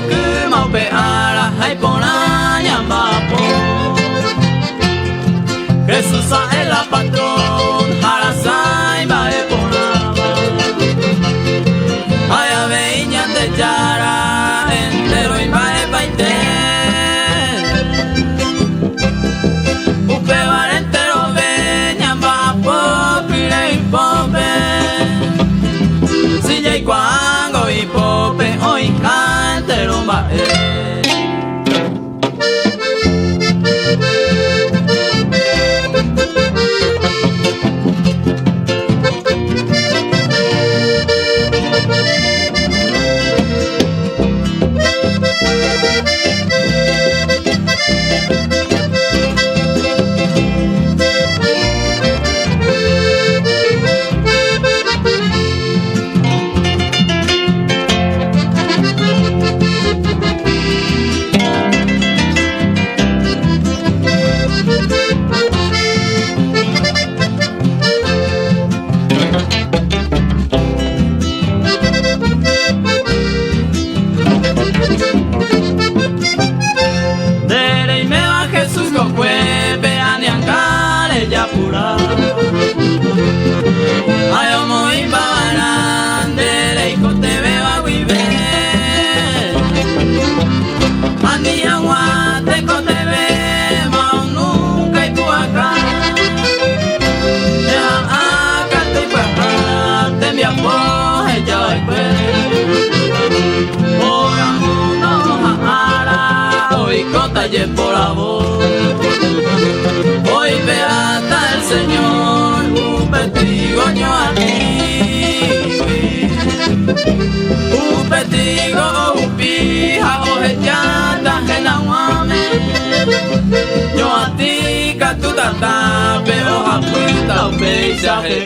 cứ mau về ara hay pona nyamba po Jesús es la patrón harasai ba e pona Aya veña de yara entero y ba e baite Upe bar entero veña ba po pire y pope Si ya y cuango y pope hoy cantero ba e Talle por la voz hoy beata el Señor un petigoño a ti un petigo un pija o hechanda en la guame yo a ti que tú te tapes o a puta o peisaje